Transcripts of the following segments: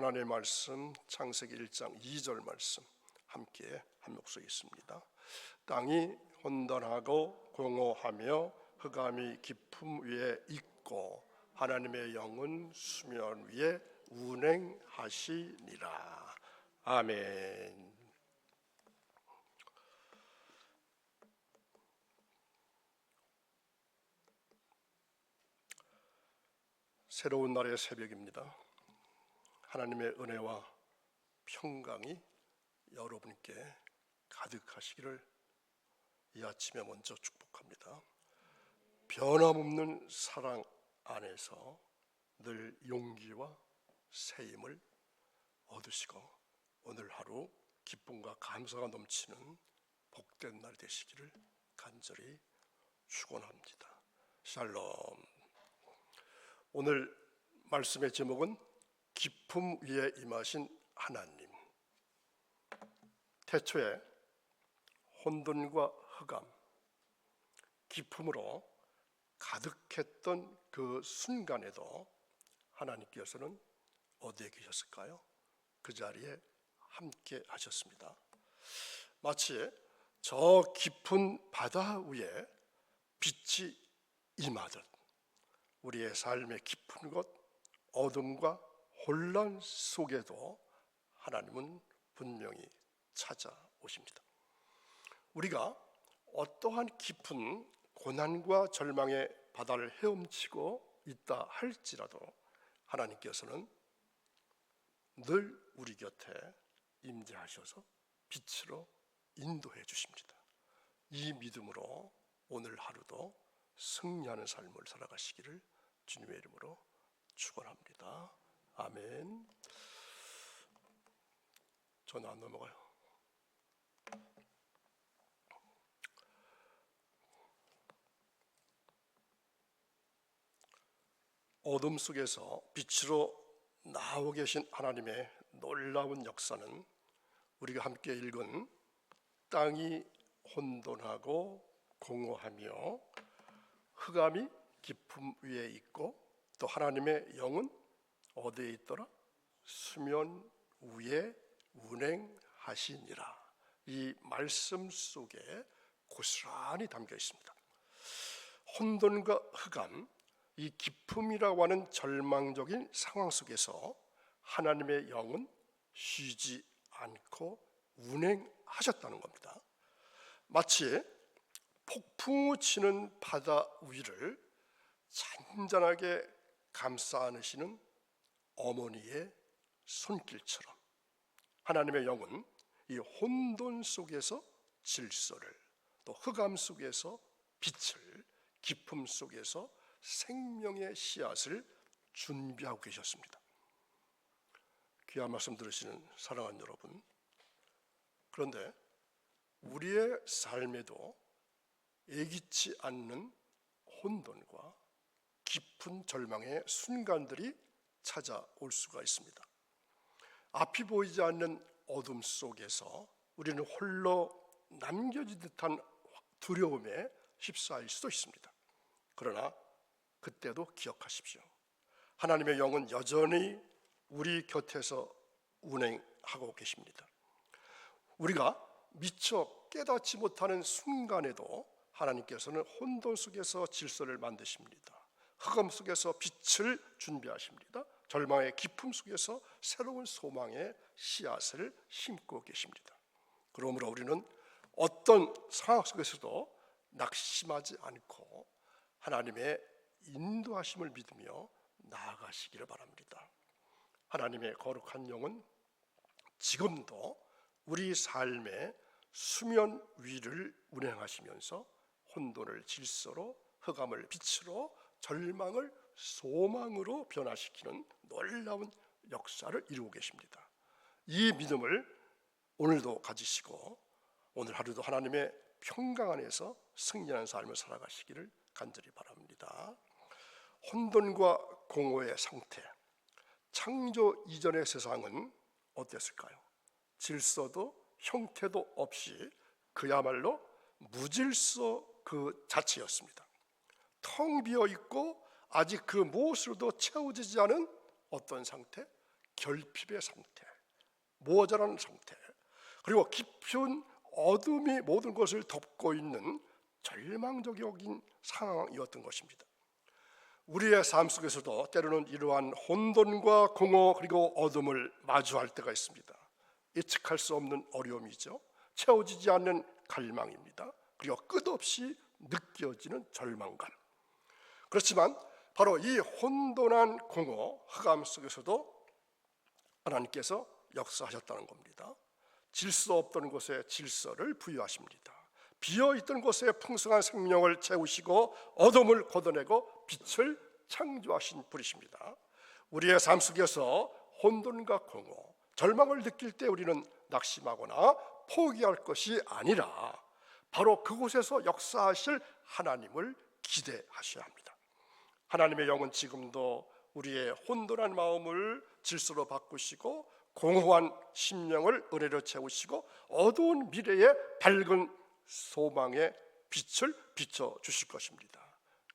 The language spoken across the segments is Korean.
하나님의 말씀 창세기 1장 2절 말씀 함께 한 목소리 있습니다. 땅이 혼돈하고 공허하며 흑암이 깊음 위에 있고 하나님의 영은 수면 위에 운행하시니라. 아멘. 새로운 날의 새벽입니다. 하나님의 은혜와 평강이 여러분께 가득하시기를 이 아침에 먼저 축복합니다. 변함없는 사랑 안에서 늘 용기와 새 힘을 얻으시고 오늘 하루 기쁨과 감사가 넘치는 복된 날 되시기를 간절히 축원합니다. 샬롬. 오늘 말씀의 제목은 기쁨 위에 임하신 하나님. 태초에 혼돈과 흑암, 기쁨으로 가득했던 그 순간에도 하나님께서는 어디에 계셨을까요? 그 자리에 함께 하셨습니다. 마치 저 깊은 바다 위에 빛이 임하듯 우리의 삶의 깊은 곳, 어둠과 혼란 속에도 하나님은 분명히 찾아오십니다. 우리가 어떠한 깊은 고난과 절망의 바다를 헤엄치고 있다 할지라도 하나님께서는 늘 우리 곁에 임재하셔서 빛으로 인도해 주십니다. 이 믿음으로 오늘 하루도 승리하는 삶을 살아가시기를 주님의 이름으로 축원합니다. 아멘. 저는 안 넘어가요. 어둠 속에서 빛으로 나오고 계신 하나님의 놀라운 역사는 우리가 함께 읽은 땅이 혼돈하고 공허하며 흑암이 깊음 위에 있고 또 하나님의 영은 어디에 있더라? 수면 위에 운행하시니라. 이 말씀 속에 고스란히 담겨 있습니다. 혼돈과 흑암, 이 기쁨이라고 하는 절망적인 상황 속에서 하나님의 영은 쉬지 않고 운행하셨다는 겁니다. 마치 폭풍우 치는 바다 위를 잔잔하게 감싸 안으시는 어머니의 손길처럼 하나님의 영은 이 혼돈 속에서 질서를, 또 흑암 속에서 빛을, 기쁨 속에서 생명의 씨앗을 준비하고 계셨습니다. 귀한 말씀 들으시는 사랑하는 여러분, 그런데 우리의 삶에도 예기치 않는 혼돈과 깊은 절망의 순간들이 찾아올 수가 있습니다. 앞이 보이지 않는 어둠 속에서 우리는 홀로 남겨진 듯한 두려움에 휩싸일 수도 있습니다. 그러나 그때도 기억하십시오. 하나님의 영은 여전히 우리 곁에서 운행하고 계십니다. 우리가 미처 깨닫지 못하는 순간에도 하나님께서는 혼돈 속에서 질서를 만드십니다. 흑암 속에서 빛을 준비하십니다. 절망의 기쁨 속에서 새로운 소망의 씨앗을 심고 계십니다. 그러므로 우리는 어떤 상황 속에서도 낙심하지 않고 하나님의 인도하심을 믿으며 나아가시기를 바랍니다. 하나님의 거룩한 영은 지금도 우리 삶의 수면 위를 운행하시면서 혼돈을 질서로, 흑암을 빛으로, 절망을 소망으로 변화시키는 놀라운 역사를 이루고 계십니다. 이 믿음을 오늘도 가지시고 오늘 하루도 하나님의 평강 안에서 승리하는 삶을 살아가시기를 간절히 바랍니다. 혼돈과 공허의 상태, 창조 이전의 세상은 어땠을까요? 질서도 형태도 없이 그야말로 무질서 그 자체였습니다. 텅 비어 있고 아직 그 무엇으로도 채워지지 않은 어떤 상태? 결핍의 상태, 모자란 상태, 그리고 깊은 어둠이 모든 것을 덮고 있는 절망적인 상황이었던 것입니다. 우리의 삶 속에서도 때로는 이러한 혼돈과 공허 그리고 어둠을 마주할 때가 있습니다. 예측할 수 없는 어려움이죠. 채워지지 않는 갈망입니다. 그리고 끝없이 느껴지는 절망감. 그렇지만 바로 이 혼돈한 공허, 흑암 속에서도 하나님께서 역사하셨다는 겁니다. 질서 없던 곳에 질서를 부여하십니다. 비어있던 곳에 풍성한 생명을 채우시고 어둠을 걷어내고 빛을 창조하신 분이십니다. 우리의 삶 속에서 혼돈과 공허, 절망을 느낄 때 우리는 낙심하거나 포기할 것이 아니라 바로 그곳에서 역사하실 하나님을 기대하셔야 합니다. 하나님의 영은 지금도 우리의 혼돈한 마음을 질서로 바꾸시고 공허한 심령을 은혜로 채우시고 어두운 미래의 밝은 소망의 빛을 비춰주실 것입니다.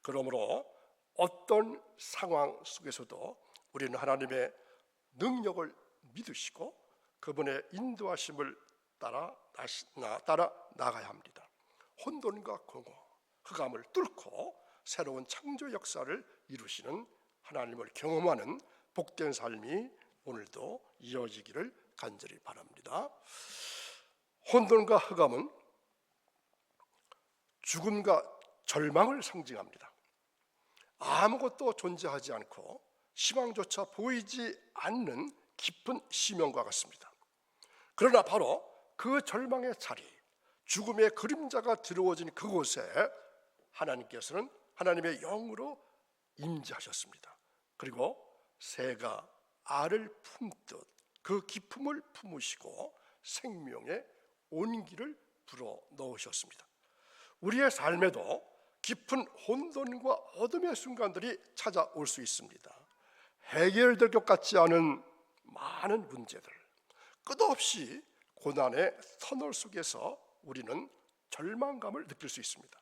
그러므로 어떤 상황 속에서도 우리는 하나님의 능력을 믿으시고 그분의 인도하심을 따라 나가야 합니다. 혼돈과 공허, 흑암을 뚫고 새로운 창조 역사를 이루시는 하나님을 경험하는 복된 삶이 오늘도 이어지기를 간절히 바랍니다. 혼돈과 흑암은 죽음과 절망을 상징합니다. 아무것도 존재하지 않고 희망조차 보이지 않는 깊은 심연과 같습니다. 그러나 바로 그 절망의 자리, 죽음의 그림자가 드러워진 그곳에 하나님께서는 하나님의 영으로 임재하셨습니다. 그리고 새가 알을 품듯 그 기품을 품으시고 생명의 온기를 불어 넣으셨습니다. 우리의 삶에도 깊은 혼돈과 어둠의 순간들이 찾아올 수 있습니다. 해결될 것 같지 않은 많은 문제들, 끝없이 고난의 터널 속에서 우리는 절망감을 느낄 수 있습니다.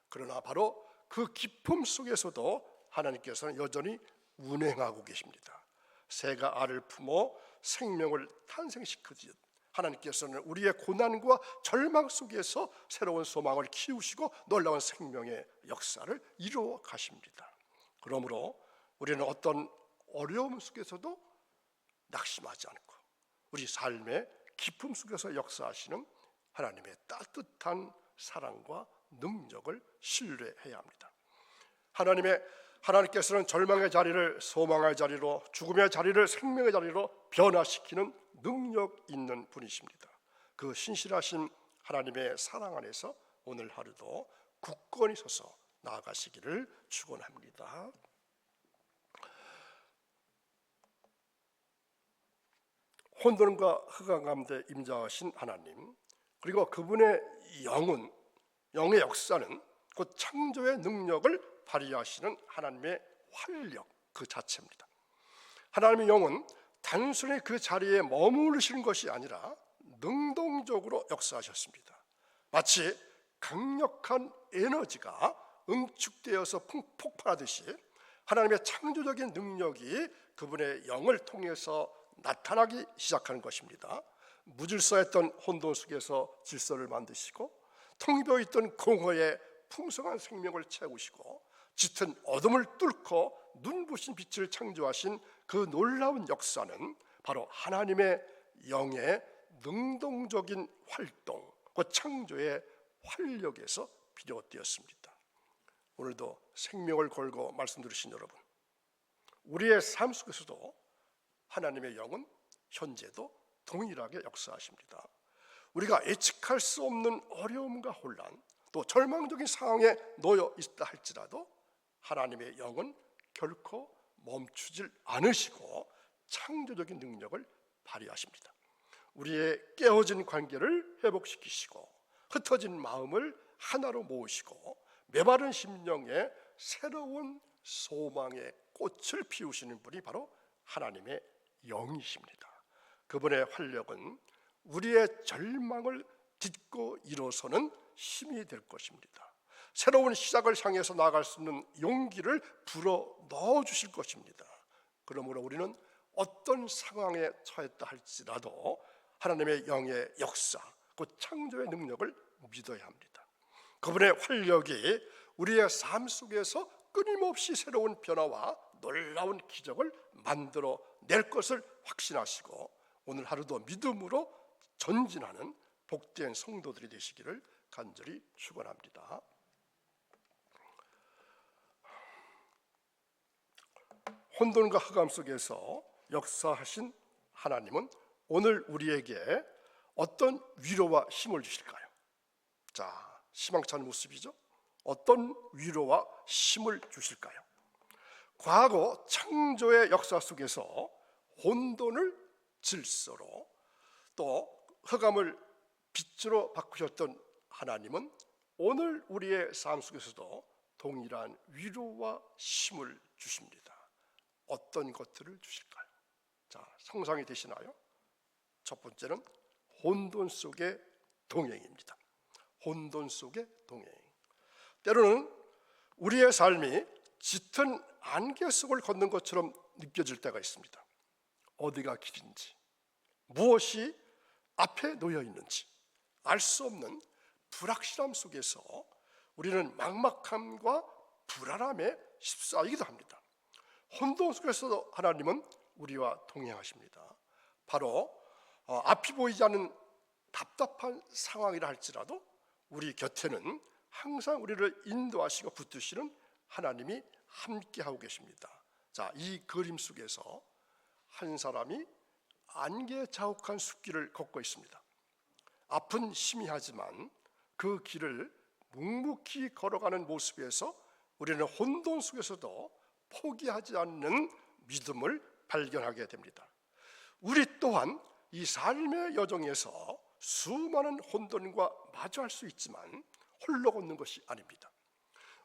그러나 바로 그 기품 속에서도 하나님께서는 여전히 운행하고 계십니다. 새가 알을 품어 생명을 탄생시키듯 하나님께서는 우리의 고난과 절망 속에서 새로운 소망을 키우시고 놀라운 생명의 역사를 이루어 가십니다. 그러므로 우리는 어떤 어려움 속에서도 낙심하지 않고 우리 삶의 기품 속에서 역사하시는 하나님의 따뜻한 사랑과 능력을 신뢰해야 합니다. 하나님께서는 절망의 자리를 소망의 자리로, 죽음의 자리를 생명의 자리로 변화시키는 능력 있는 분이십니다. 그 신실하신 하나님의 사랑 안에서 오늘 하루도 굳건히 서서 나아가시기를 축원합니다. 혼돈과 흑암 가운데 임재하신 하나님, 그리고 그분의 영의 역사는 곧 창조의 능력을 발휘하시는 하나님의 활력 그 자체입니다. 하나님의 영은 단순히 그 자리에 머무르시는 것이 아니라 능동적으로 역사하셨습니다. 마치 강력한 에너지가 응축되어서 폭발하듯이 하나님의 창조적인 능력이 그분의 영을 통해서 나타나기 시작하는 것입니다. 무질서했던 혼돈 속에서 질서를 만드시고 텅 비어 있던 공허에 풍성한 생명을 채우시고 짙은 어둠을 뚫고 눈부신 빛을 창조하신 그 놀라운 역사는 바로 하나님의 영의 능동적인 활동, 그 창조의 활력에서 비롯되었습니다. 오늘도 생명을 걸고 말씀 들으신 여러분, 우리의 삶 속에서도 하나님의 영은 현재도 동일하게 역사하십니다. 우리가 예측할 수 없는 어려움과 혼란, 또 절망적인 상황에 놓여 있다 할지라도 하나님의 영은 결코 멈추질 않으시고 창조적인 능력을 발휘하십니다. 우리의 깨어진 관계를 회복시키시고 흩어진 마음을 하나로 모으시고 메마른 심령에 새로운 소망의 꽃을 피우시는 분이 바로 하나님의 영이십니다. 그분의 활력은 우리의 절망을 딛고 일어서는 힘이 될 것입니다. 새로운 시작을 향해서 나아갈 수 있는 용기를 불어 넣어 주실 것입니다. 그러므로 우리는 어떤 상황에 처했다 할지라도 하나님의 영의 역사, 그 창조의 능력을 믿어야 합니다. 그분의 활력이 우리의 삶 속에서 끊임없이 새로운 변화와 놀라운 기적을 만들어 낼 것을 확신하시고 오늘 하루도 믿음으로 전진하는 복된 성도들이 되시기를 간절히 축원합니다. 혼돈과 흑암 속에서 역사하신 하나님은 오늘 우리에게 어떤 위로와 힘을 주실까요? 자, 희망찬 모습이죠. 어떤 위로와 힘을 주실까요? 과거 창조의 역사 속에서 혼돈을 질서로 또 흑암을 빛으로 바꾸셨던 하나님은 오늘 우리의 삶 속에서도 동일한 위로와 힘을 주십니다. 어떤 것들을 주실까요? 자, 상상이 되시나요? 첫 번째는 혼돈 속의 동행입니다. 혼돈 속의 동행. 때로는 우리의 삶이 짙은 안개 속을 걷는 것처럼 느껴질 때가 있습니다. 어디가 길인지, 무엇이 앞에 놓여 있는지 알 수 없는 불확실함 속에서 우리는 막막함과 불안함에 휩싸이기도 합니다. 혼돈 속에서도 하나님은 우리와 동행하십니다. 바로 앞이 보이지 않는 답답한 상황이라 할지라도 우리 곁에는 항상 우리를 인도하시고 붙드시는 하나님이 함께하고 계십니다. 자, 이 그림 속에서 한 사람이 안개 자욱한 숲길을 걷고 있습니다. 앞은 희미하지만 그 길을 묵묵히 걸어가는 모습에서 우리는 혼돈 속에서도 포기하지 않는 믿음을 발견하게 됩니다. 우리 또한 이 삶의 여정에서 수많은 혼돈과 마주할 수 있지만 홀로 걷는 것이 아닙니다.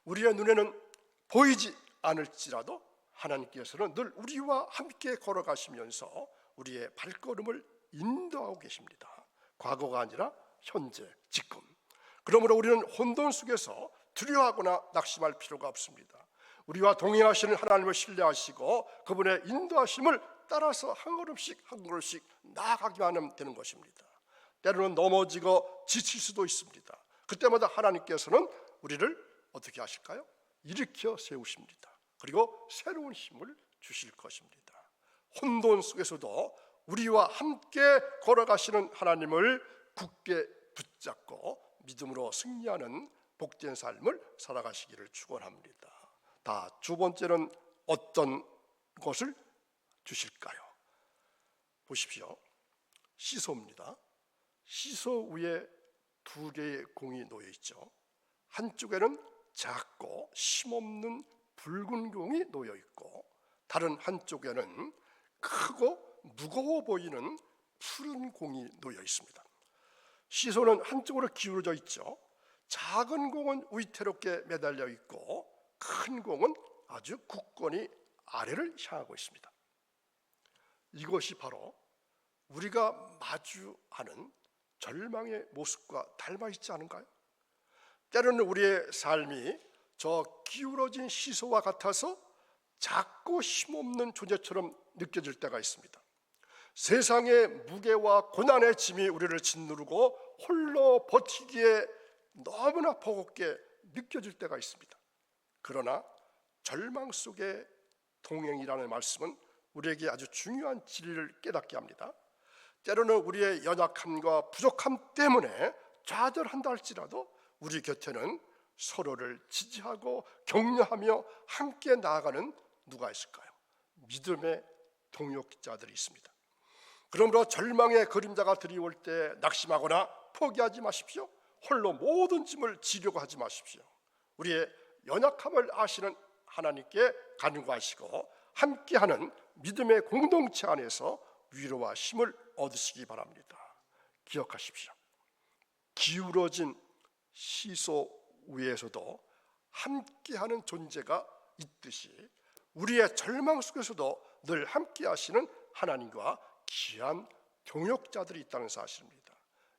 우리의 눈에는 보이지 않을지라도 하나님께서는 늘 우리와 함께 걸어가시면서 우리의 발걸음을 인도하고 계십니다. 과거가 아니라 현재, 지금. 그러므로 우리는 혼돈 속에서 두려워하거나 낙심할 필요가 없습니다. 우리와 동행하시는 하나님을 신뢰하시고 그분의 인도하심을 따라서 한 걸음씩 한 걸음씩 나아가기만 하면 되는 것입니다. 때로는 넘어지고 지칠 수도 있습니다. 그때마다 하나님께서는 우리를 어떻게 하실까요? 일으켜 세우십니다. 그리고 새로운 힘을 주실 것입니다. 혼돈 속에서도 우리와 함께 걸어가시는 하나님을 굳게 붙잡고 믿음으로 승리하는 복된 삶을 살아가시기를 축원합니다. 두 번째는 어떤 것을 주실까요? 보십시오. 시소입니다. 시소 위에 두 개의 공이 놓여 있죠. 한쪽에는 작고 힘없는 붉은 공이 놓여 있고 다른 한쪽에는 크고 무거워 보이는 푸른 공이 놓여 있습니다. 시소는 한쪽으로 기울어져 있죠. 작은 공은 위태롭게 매달려 있고 큰 공은 아주 굳건히 아래를 향하고 있습니다. 이것이 바로 우리가 마주하는 절망의 모습과 닮아 있지 않은가요? 때로는 우리의 삶이 저 기울어진 시소와 같아서 작고 힘없는 존재처럼 느껴질 때가 있습니다. 세상의 무게와 고난의 짐이 우리를 짓누르고 홀로 버티기에 너무나 버겁게 느껴질 때가 있습니다. 그러나 절망 속의 동행이라는 말씀은 우리에게 아주 중요한 진리를 깨닫게 합니다. 때로는 우리의 연약함과 부족함 때문에 좌절한다 할지라도 우리 곁에는 서로를 지지하고 격려하며 함께 나아가는 누가 있을까요? 믿음의 동역자들이 있습니다. 그러므로 절망의 그림자가 드리울 때 낙심하거나 포기하지 마십시오. 홀로 모든 짐을 지려고 하지 마십시오. 우리의 연약함을 아시는 하나님께 간구하시고 함께하는 믿음의 공동체 안에서 위로와 힘을 얻으시기 바랍니다. 기억하십시오. 기울어진 시소 위에서도 함께하는 존재가 있듯이 우리의 절망 속에서도 늘 함께하시는 하나님과 귀한 동역자들이 있다는 사실입니다.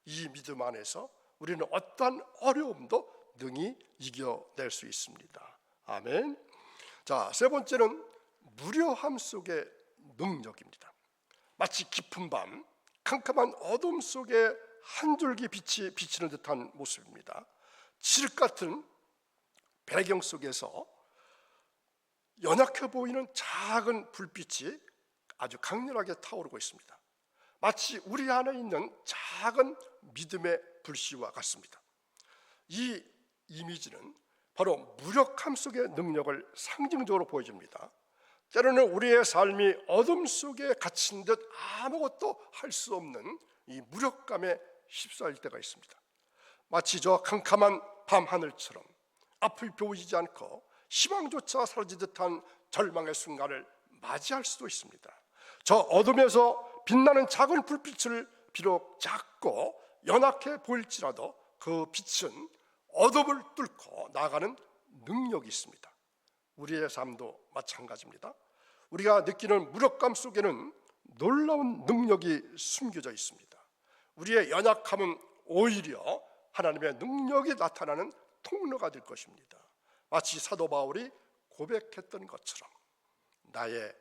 이 믿음 안에서 우리는 어떠한 어려움도 능히 이겨낼 수 있습니다. 아멘. 자, 세 번째는 무료함 속의 능력입니다. 마치 깊은 밤 캄캄한 어둠 속에 한 줄기 빛이 비치는 듯한 모습입니다. 칠흑 같은 배경 속에서 연약해 보이는 작은 불빛이 아주 강렬하게 타오르고 있습니다. 마치 우리 안에 있는 작은 믿음의 불씨와 같습니다. 이 이미지는 바로 무력함 속의 능력을 상징적으로 보여줍니다. 때로는 우리의 삶이 어둠 속에 갇힌 듯 아무것도 할 수 없는 이 무력감에 휩싸일 때가 있습니다. 마치 저 캄캄한 밤하늘처럼 앞이 보이지 않고 희망조차 사라진 듯한 절망의 순간을 맞이할 수도 있습니다. 저 어둠에서 빛나는 작은 불빛을 비록 작고 연약해 보일지라도 그 빛은 어둠을 뚫고 나가는 능력이 있습니다. 우리의 삶도 마찬가지입니다. 우리가 느끼는 무력감 속에는 놀라운 능력이 숨겨져 있습니다. 우리의 연약함은 오히려 하나님의 능력이 나타나는 통로가 될 것입니다. 마치 사도 바울이 고백했던 것처럼 나의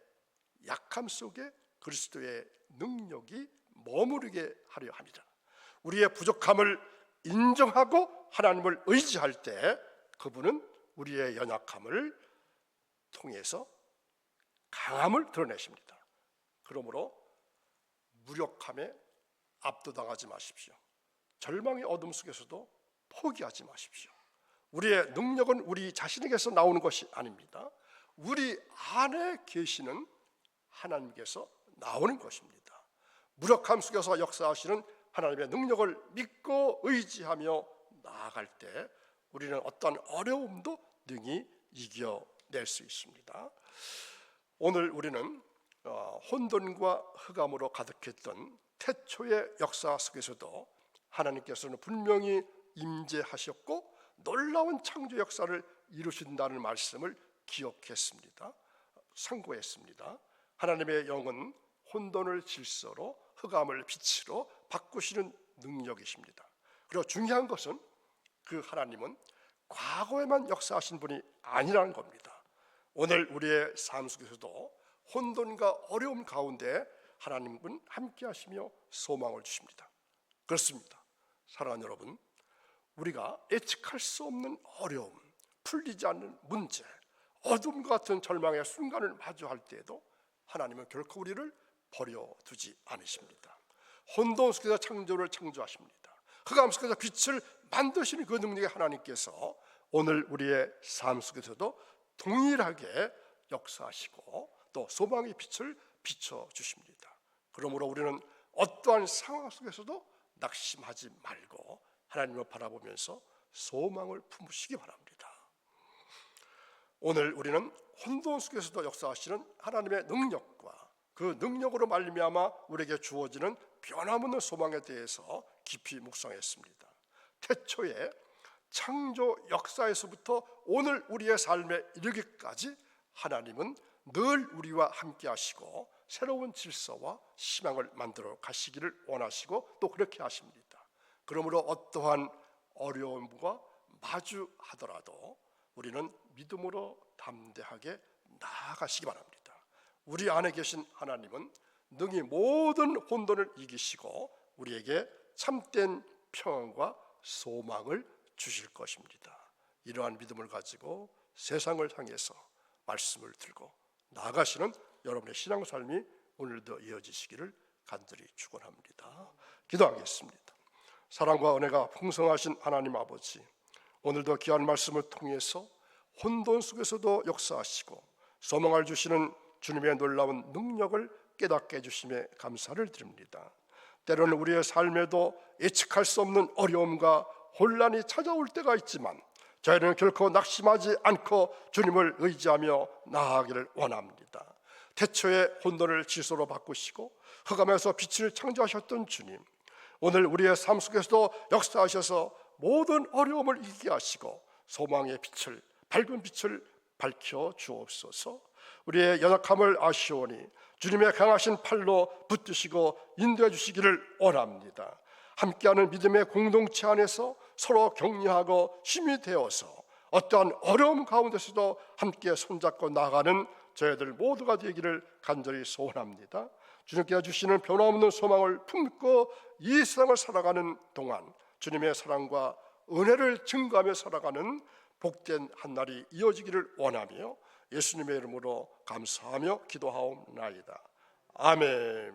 약함 속에 그리스도의 능력이 머무르게 하려 합니다. 우리의 부족함을 인정하고 하나님을 의지할 때 그분은 우리의 연약함을 통해서 강함을 드러내십니다. 그러므로 무력함에 압도당하지 마십시오. 절망의 어둠 속에서도 포기하지 마십시오. 우리의 능력은 우리 자신에게서 나오는 것이 아닙니다. 우리 안에 계시는 하나님께서 나오는 것입니다. 무력함 속에서 역사하시는 하나님의 능력을 믿고 의지하며 나아갈 때 우리는 어떤 어려움도 능히 이겨낼 수 있습니다. 오늘 우리는 혼돈과 흑암으로 가득했던 태초의 역사 속에서도 하나님께서는 분명히 임재하셨고 놀라운 창조 역사를 이루신다는 말씀을 기억했습니다. 상고했습니다. 하나님의 영은 혼돈을 질서로 흑암을 빛으로 바꾸시는 능력이십니다. 그리고 중요한 것은 그 하나님은 과거에만 역사하신 분이 아니라는 겁니다. 오늘 우리의 삶 속에서도 혼돈과 어려움 가운데 하나님은 함께 하시며 소망을 주십니다. 그렇습니다. 사랑하는 여러분, 우리가 예측할 수 없는 어려움, 풀리지 않는 문제, 어둠 같은 절망의 순간을 마주할 때에도 하나님은 결코 우리를 버려두지 않으십니다. 혼돈 속에서 창조를 창조하십니다. 흑암 속에서 빛을 만드시는 그 능력의 하나님께서 오늘 우리의 삶 속에서도 동일하게 역사하시고 또 소망의 빛을 비춰주십니다. 그러므로 우리는 어떠한 상황 속에서도 낙심하지 말고 하나님을 바라보면서 소망을 품으시기 바랍니다. 오늘 우리는 혼돈 속에서도 역사하시는 하나님의 능력과 그 능력으로 말미암아 우리에게 주어지는 변함없는 소망에 대해서 깊이 묵상했습니다. 태초에 창조 역사에서부터 오늘 우리의 삶에 이르기까지 하나님은 늘 우리와 함께 하시고 새로운 질서와 희망을 만들어 가시기를 원하시고 또 그렇게 하십니다. 그러므로 어떠한 어려움과 마주하더라도 우리는 믿음으로 담대하게 나아가시기 바랍니다. 우리 안에 계신 하나님은 능히 모든 혼돈을 이기시고 우리에게 참된 평안과 소망을 주실 것입니다. 이러한 믿음을 가지고 세상을 향해서 말씀을 들고 나아가시는 여러분의 신앙삶이 오늘도 이어지시기를 간절히 축원합니다. 기도하겠습니다. 사랑과 은혜가 풍성하신 하나님 아버지, 오늘도 귀한 말씀을 통해서 혼돈 속에서도 역사하시고 소망을 주시는 주님의 놀라운 능력을 깨닫게 해주심에 감사를 드립니다. 때로는 우리의 삶에도 예측할 수 없는 어려움과 혼란이 찾아올 때가 있지만 저희는 결코 낙심하지 않고 주님을 의지하며 나아가기를 원합니다. 태초의 혼돈을 질서로 바꾸시고 흑암에서 빛을 창조하셨던 주님, 오늘 우리의 삶 속에서도 역사하셔서 모든 어려움을 이기게 하시고 소망의 빛을, 밝은 빛을 밝혀 주옵소서. 우리의 연약함을 아시오니 주님의 강하신 팔로 붙드시고 인도해 주시기를 원합니다. 함께하는 믿음의 공동체 안에서 서로 격려하고 힘이 되어서 어떠한 어려움 가운데서도 함께 손잡고 나가는 저희들 모두가 되기를 간절히 소원합니다. 주님께서 주시는 변함없는 소망을 품고 이 세상을 살아가는 동안 주님의 사랑과 은혜를 증거하며 살아가는 복된 한 날이 이어지기를 원하며 예수님의 이름으로 감사하며 기도하옵나이다. 아멘.